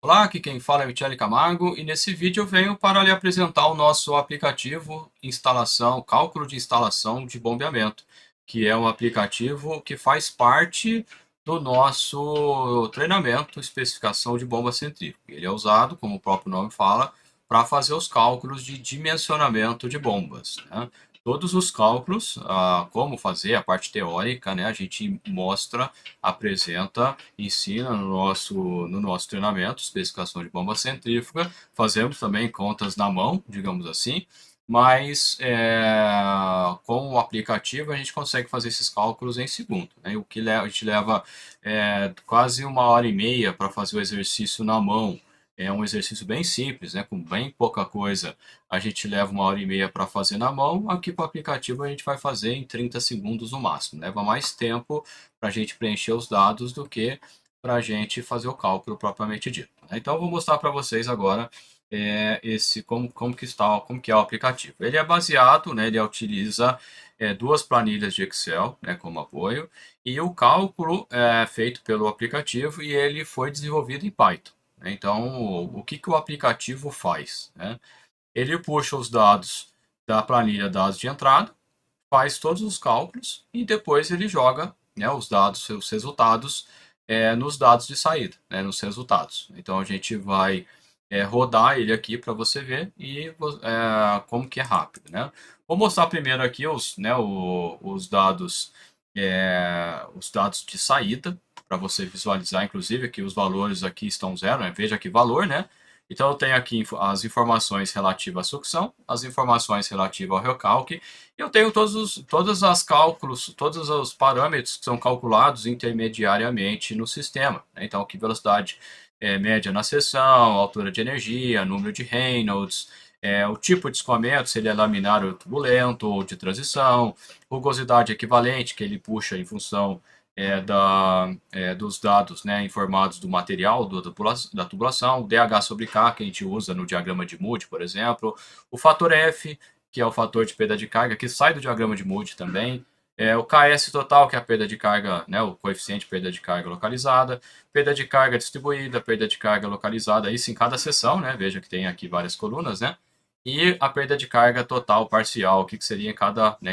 Olá, aqui quem fala é o Michele Camargo e nesse vídeo eu venho para lhe apresentar o nosso aplicativo instalação, cálculo de instalação de bombeamento, que é um aplicativo que faz parte do nosso treinamento, especificação de bomba centrífuga. Ele é usado, como o próprio nome fala, para fazer os cálculos de dimensionamento de bombas, né? Todos os cálculos, como fazer a parte teórica, né, a gente mostra, apresenta, ensina no nosso treinamento, especificação de bomba centrífuga. Fazemos também contas na mão, digamos assim, mas com o aplicativo a gente consegue fazer esses cálculos em segundo, né? O que a gente leva quase 1 hora e meia para fazer o exercício na mão. É um exercício bem simples, né? Com bem pouca coisa. A gente leva 1 hora e meia para fazer na mão. Aqui com o aplicativo a gente vai fazer em 30 segundos no máximo. Leva mais tempo para a gente preencher os dados do que para a gente fazer o cálculo propriamente dito, né? Então eu vou mostrar para vocês agora como que é o aplicativo. Ele é baseado, né, ele utiliza duas planilhas de Excel, né, como apoio, e o cálculo é feito pelo aplicativo e ele foi desenvolvido em Python, né? Então o que, que o aplicativo faz, né? Ele puxa os dados da planilha dados de entrada, faz todos os cálculos e depois ele joga, né, os dados, seus resultados, nos dados de saída, né, nos resultados. Então a gente vai rodar ele aqui para você ver e como que é rápido, né? Vou mostrar primeiro aqui os dados de saída para você visualizar, inclusive aqui os valores aqui estão zero, né? Veja que valor, né? Então eu tenho aqui as informações relativas à sucção, as informações relativas ao recalque. Eu tenho todos os cálculos, todos os parâmetros que são calculados intermediariamente no sistema, né? Então, que velocidade média na seção, altura de energia, número de Reynolds, o tipo de escoamento, se ele é laminar ou turbulento, ou de transição, rugosidade equivalente, que ele puxa em função dos dados, né, informados do material da tubulação, o DH sobre K, que a gente usa no diagrama de Moody, por exemplo, o fator F, que é o fator de perda de carga, que sai do diagrama de Moody também, o KS total, que é a perda de carga, né, o coeficiente de perda de carga localizada, perda de carga distribuída, perda de carga localizada, isso em cada seção, né, veja que tem aqui várias colunas, né, e a perda de carga total parcial, o que seria em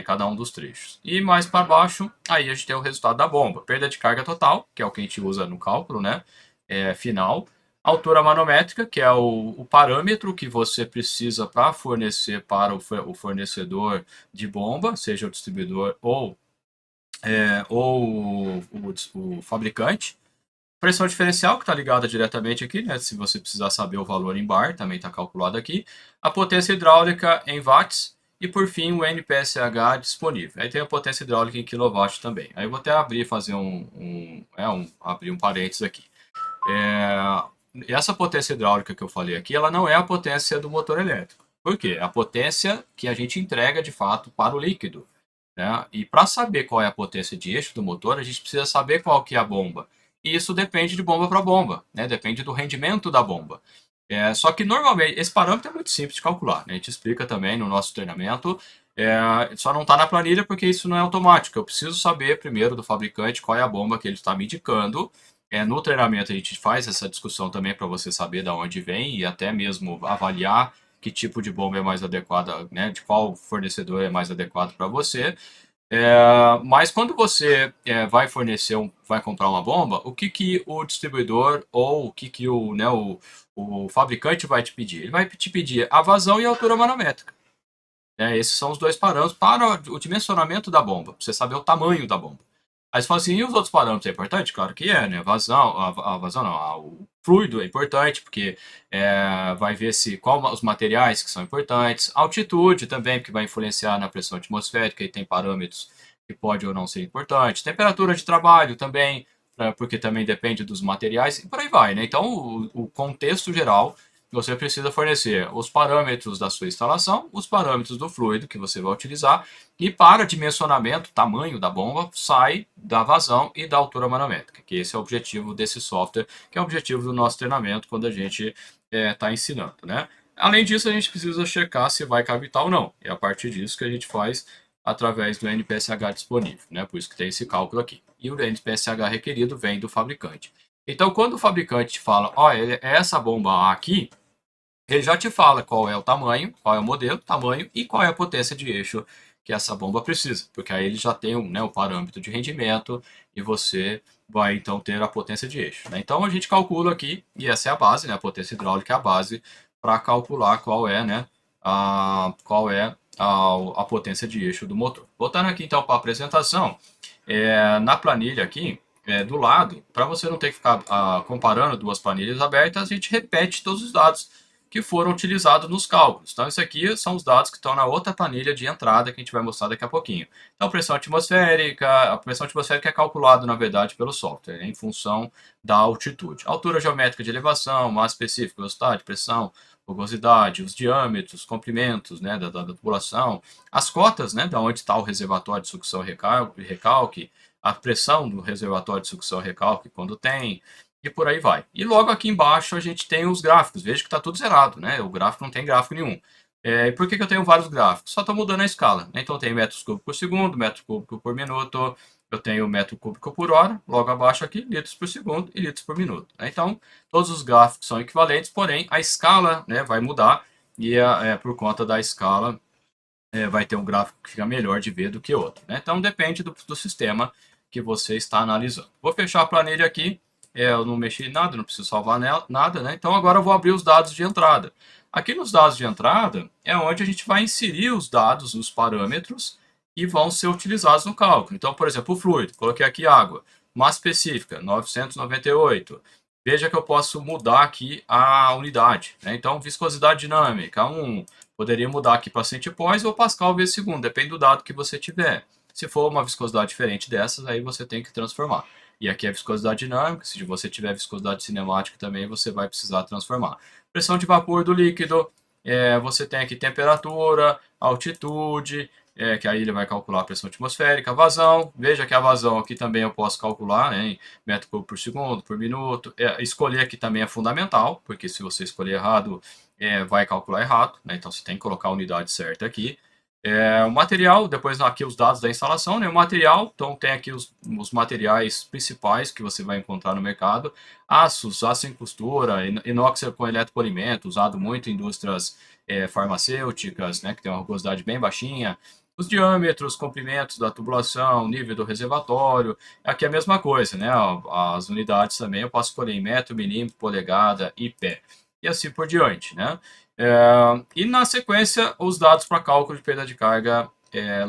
cada um dos trechos. E mais para baixo, aí a gente tem o resultado da bomba. Perda de carga total, que é o que a gente usa no cálculo, né, final. Altura manométrica, que é o parâmetro que você precisa para fornecer para o fornecedor de bomba, seja o distribuidor ou o fabricante. Pressão diferencial, que está ligada diretamente aqui, né? Se você precisar saber o valor em bar, também está calculado aqui. A potência hidráulica em watts. E por fim, o NPSH disponível. Aí tem a potência hidráulica em kW também. Aí eu vou até abrir e fazer abrir um parênteses aqui. Essa potência hidráulica que eu falei aqui, ela não é a potência do motor elétrico. Por quê? É a potência que a gente entrega de fato para o líquido, né? E para saber qual é a potência de eixo do motor, a gente precisa saber qual que é a bomba. E isso depende de bomba para bomba, né? Depende do rendimento da bomba. Só que normalmente esse parâmetro é muito simples de calcular, né? A gente explica também no nosso treinamento. Só não está na planilha porque isso não é automático. Eu preciso saber primeiro do fabricante qual é a bomba que ele está me indicando. No treinamento a gente faz essa discussão também para você saber de onde vem e até mesmo avaliar que tipo de bomba é mais adequada, né? De qual fornecedor é mais adequado para você. Mas quando você vai comprar uma bomba, o que, que o distribuidor ou o que, que o fabricante vai te pedir? Ele vai te pedir a vazão e a altura manométrica, né? Esses são os dois parâmetros para o dimensionamento da bomba, para você saber o tamanho da bomba. Aí você fala assim, e os outros parâmetros é importante? Claro que é, né? A vazão não, o fluido é importante, porque vai ver qual os materiais que são importantes. Altitude também, porque vai influenciar na pressão atmosférica e tem parâmetros que pode ou não ser importante. Temperatura de trabalho também, porque também depende dos materiais, e por aí vai, né? Então, o contexto geral você precisa fornecer os parâmetros da sua instalação, os parâmetros do fluido que você vai utilizar, e para dimensionamento, tamanho da bomba, sai da vazão e da altura manométrica, que esse é o objetivo desse software, que é o objetivo do nosso treinamento quando a gente está ensinando, né? Além disso, a gente precisa checar se vai cavitar ou não. É a partir disso que a gente faz através do NPSH disponível, né? Por isso que tem esse cálculo aqui. E o NPSH requerido vem do fabricante. Então, quando o fabricante te fala, ó, é essa bomba aqui, ele já te fala qual é o tamanho, qual é o modelo, tamanho e qual é a potência de eixo que essa bomba precisa, porque aí ele já tem né, o parâmetro de rendimento e você vai então ter a potência de eixo. Né? Então a gente calcula aqui, e essa é a base, né, a potência hidráulica é a base para calcular qual é, né, a potência de eixo do motor. Voltando aqui então para a apresentação, na planilha aqui, do lado, para você não ter que ficar comparando duas planilhas abertas, a gente repete todos os dados que foram utilizados nos cálculos. Então, isso aqui são os dados que estão na outra planilha de entrada que a gente vai mostrar daqui a pouquinho. Então, a pressão atmosférica é calculada, na verdade, pelo software, né, em função da altitude. Altura geométrica de elevação, massa específica, velocidade, pressão, rugosidade, os diâmetros, comprimentos, né, da tubulação, as cotas, né, da onde está o reservatório de sucção e recalque, a pressão do reservatório de sucção e recalque quando tem, e por aí vai. E logo aqui embaixo a gente tem os gráficos. Veja que está tudo zerado, né? O gráfico não tem gráfico nenhum. E por que eu tenho vários gráficos? Só está mudando a escala. Né? Então tem metros cúbicos por segundo, metro cúbico por minuto, eu tenho metro cúbico por hora, logo abaixo aqui, litros por segundo e litros por minuto. Né? Então, todos os gráficos são equivalentes, porém a escala, né, vai mudar e por conta da escala vai ter um gráfico que fica melhor de ver do que outro. Né? Então depende do sistema que você está analisando. Vou fechar a planilha aqui. Eu não mexi em nada, não preciso salvar nada. Né? Então agora eu vou abrir os dados de entrada. Aqui nos dados de entrada é onde a gente vai inserir os dados, os parâmetros, e vão ser utilizados no cálculo. Então, por exemplo, o fluido. Coloquei aqui água. Massa específica, 998. Veja que eu posso mudar aqui a unidade. Né? Então, viscosidade dinâmica, 1. Poderia mudar aqui para centipós ou Pascal vezes segundo, depende do dado que você tiver. Se for uma viscosidade diferente dessas, aí você tem que transformar. E aqui é viscosidade dinâmica, se você tiver viscosidade cinemática também, você vai precisar transformar. Pressão de vapor do líquido, você tem aqui temperatura, altitude, que aí ele vai calcular a pressão atmosférica, vazão. Veja que a vazão aqui também eu posso calcular, né, em metro cúbico por segundo, por minuto. Escolher aqui também é fundamental, porque se você escolher errado, vai calcular errado, né? Então você tem que colocar a unidade certa aqui. O material, depois aqui os dados da instalação, né? O material, então tem aqui os materiais principais que você vai encontrar no mercado. Aço sem costura, inox com eletropolimento, usado muito em indústrias farmacêuticas, né? Que tem uma rugosidade bem baixinha. Os diâmetros, comprimentos da tubulação, nível do reservatório. Aqui é a mesma coisa, né? As unidades também eu posso escolher em metro, milímetro, polegada e pé e assim por diante, né? E na sequência, os dados para cálculo de perda de carga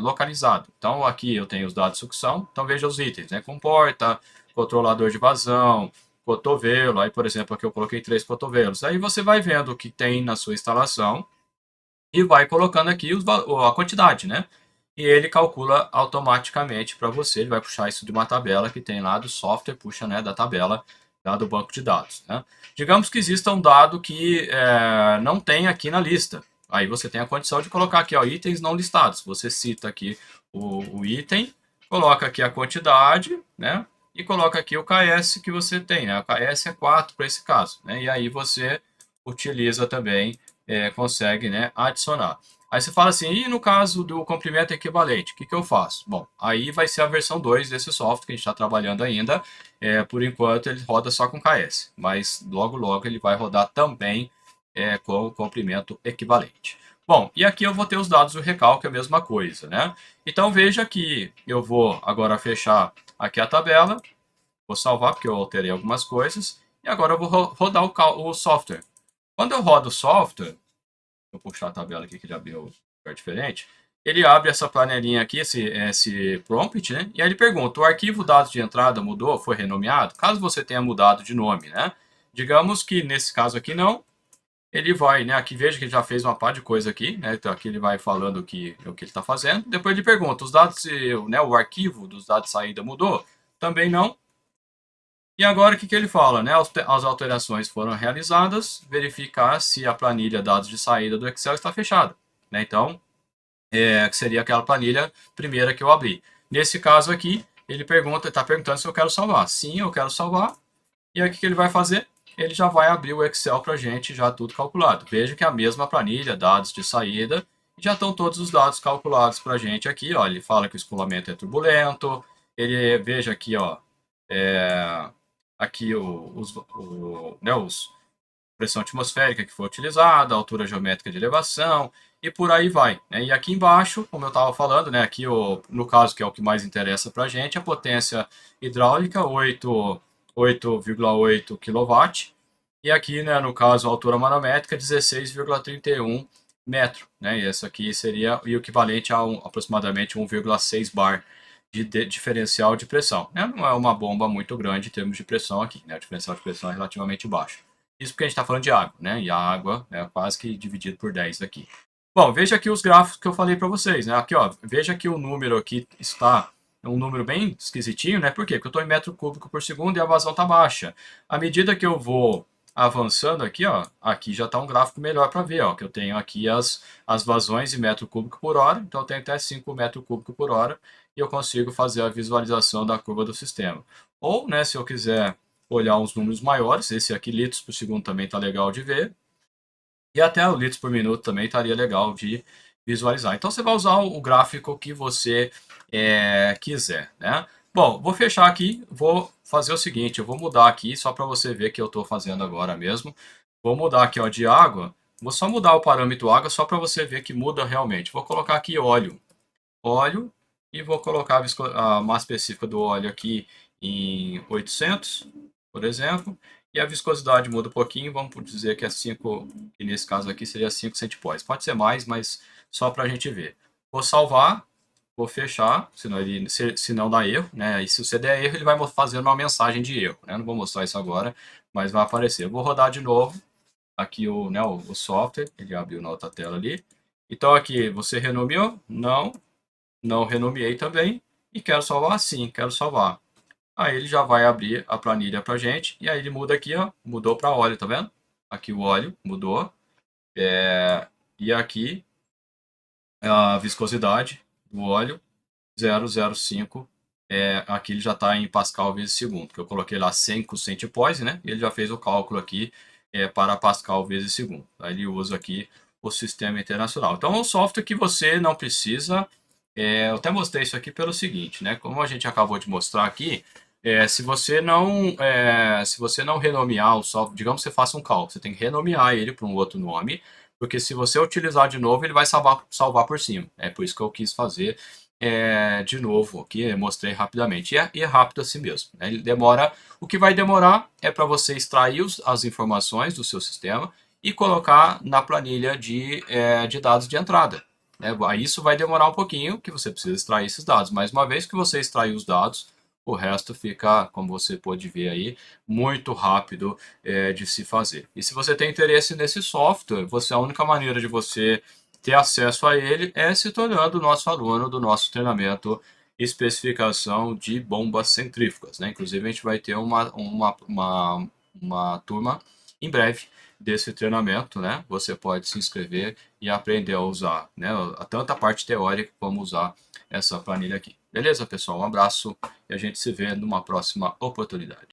localizado. Então, aqui eu tenho os dados de sucção, então veja os itens, né? Comporta, controlador de vazão, cotovelo, aí, por exemplo, aqui eu coloquei 3 cotovelos. Aí você vai vendo o que tem na sua instalação e vai colocando aqui a quantidade, né? E ele calcula automaticamente para você, ele vai puxar isso de uma tabela que tem lá do software, puxa, né, da tabela lá do banco de dados. Né? Digamos que exista um dado que não tem aqui na lista. Aí você tem a condição de colocar aqui, ó, itens não listados. Você cita aqui o item, coloca aqui a quantidade, né? E coloca aqui o KS que você tem, né? O KS é 4 para esse caso, né? E aí você utiliza também, consegue, né, adicionar. Aí você fala assim, e no caso do comprimento equivalente, o que eu faço? Bom, aí vai ser a versão 2 desse software que a gente está trabalhando ainda. Por enquanto ele roda só com KS, mas logo ele vai rodar também com o comprimento equivalente. Bom, e aqui eu vou ter os dados do recalque, a mesma coisa, né? Então veja que eu vou agora fechar aqui a tabela, vou salvar porque eu alterei algumas coisas, e agora eu vou rodar o software. Quando eu rodo o software, vou puxar a tabela aqui que ele abriu um lugar diferente. Ele abre essa panelinha aqui, esse prompt, né? E aí ele pergunta: o arquivo dados de entrada mudou, foi renomeado? Caso você tenha mudado de nome, né? Digamos que nesse caso aqui não. Ele vai, né? Aqui veja que ele já fez uma par de coisa aqui, né? Então aqui ele vai falando o que ele está fazendo. Depois ele pergunta: os dados, né? O arquivo dos dados de saída mudou? Também não. E agora o que ele fala? Né? As alterações foram realizadas, verificar se a planilha dados de saída do Excel está fechada. Né? Então, que seria aquela planilha primeira que eu abri. Nesse caso aqui, ele está perguntando se eu quero salvar. Sim, eu quero salvar. E aí o que ele vai fazer? Ele já vai abrir o Excel para a gente, já tudo calculado. Veja que é a mesma planilha, dados de saída, já estão todos os dados calculados para a gente aqui. Ó, ele fala que o escoamento é turbulento. Ele veja aqui, ó, aqui os pressão atmosférica que foi utilizada, altura geométrica de elevação e por aí vai, né? E aqui embaixo, como eu estava falando, né, aqui no caso que é o que mais interessa para a gente, a potência hidráulica 8,8 kW e aqui, né, no caso, a altura manométrica 16,31 metro, né? E isso aqui seria o equivalente a aproximadamente 1,6 bar de diferencial de pressão, né? Não é uma bomba muito grande em termos de pressão aqui, né? O diferencial de pressão é relativamente baixo. Isso porque a gente está falando de água, né? E a água é quase que dividido por 10 aqui. Bom, veja aqui os gráficos que eu falei para vocês, né? Aqui, ó, veja que o número aqui está um número bem esquisitinho, né? Por quê? Porque eu estou em metro cúbico por segundo e a vazão está baixa. À medida que eu vou avançando aqui, ó, aqui já está um gráfico melhor para ver, ó, que eu tenho aqui as vazões em metro cúbico por hora, então eu tenho até 5 metros cúbicos por hora e eu consigo fazer a visualização da curva do sistema. Ou, né, se eu quiser olhar uns números maiores, esse aqui, litros por segundo, também está legal de ver. E até o litros por minuto também estaria legal de visualizar. Então você vai usar o gráfico que você quiser, né? Bom, vou fechar aqui, vou fazer o seguinte, eu vou mudar aqui, só para você ver que eu estou fazendo agora mesmo. Vou mudar aqui, ó, de água, vou só mudar o parâmetro água, só para você ver que muda realmente. Vou colocar aqui óleo, e vou colocar a massa específica do óleo aqui em 800, por exemplo, e a viscosidade muda um pouquinho, vamos dizer que é 5, que nesse caso aqui seria 5 centipós. Pode ser mais, mas só para a gente ver. Vou salvar, vou fechar, senão dá erro, né? E se você der erro, ele vai fazer uma mensagem de erro, né? Não vou mostrar isso agora, mas vai aparecer. Eu vou rodar de novo aqui o software, ele abriu na outra tela ali. Então aqui, você renomeou? Não renomeei também e quero salvar, sim, quero salvar. Aí ele já vai abrir a planilha para gente e aí ele muda aqui, ó, mudou para óleo, tá vendo? Aqui o óleo mudou e aqui a viscosidade do óleo 0,05. Aqui ele já está em Pascal vezes segundo, que eu coloquei lá 100 centipós, né? E ele já fez o cálculo aqui para Pascal vezes segundo. Aí ele usa aqui o sistema internacional. Então é um software que você não precisa. Eu até mostrei isso aqui pelo seguinte, né? Como a gente acabou de mostrar aqui, se você não renomear o software, digamos que você faça um cálculo, você tem que renomear ele para um outro nome, porque se você utilizar de novo, ele vai salvar por cima. É por isso que eu quis fazer de novo aqui, mostrei rapidamente. E é rápido assim mesmo, né? Ele demora. O que vai demorar é para você extrair as informações do seu sistema e colocar na planilha de dados de entrada. Né? Aí isso vai demorar um pouquinho, que você precisa extrair esses dados. Mas uma vez que você extrair os dados, o resto fica, como você pode ver aí, muito rápido de se fazer. E se você tem interesse nesse software, a única maneira de você ter acesso a ele é se tornando nosso aluno do nosso treinamento especificação de bombas centrífugas, né? Inclusive a gente vai ter uma turma em breve desse treinamento, né? Você pode se inscrever e aprender a usar, né? Tanto a parte teórica como usar essa planilha aqui. Beleza, pessoal? Um abraço e a gente se vê numa próxima oportunidade.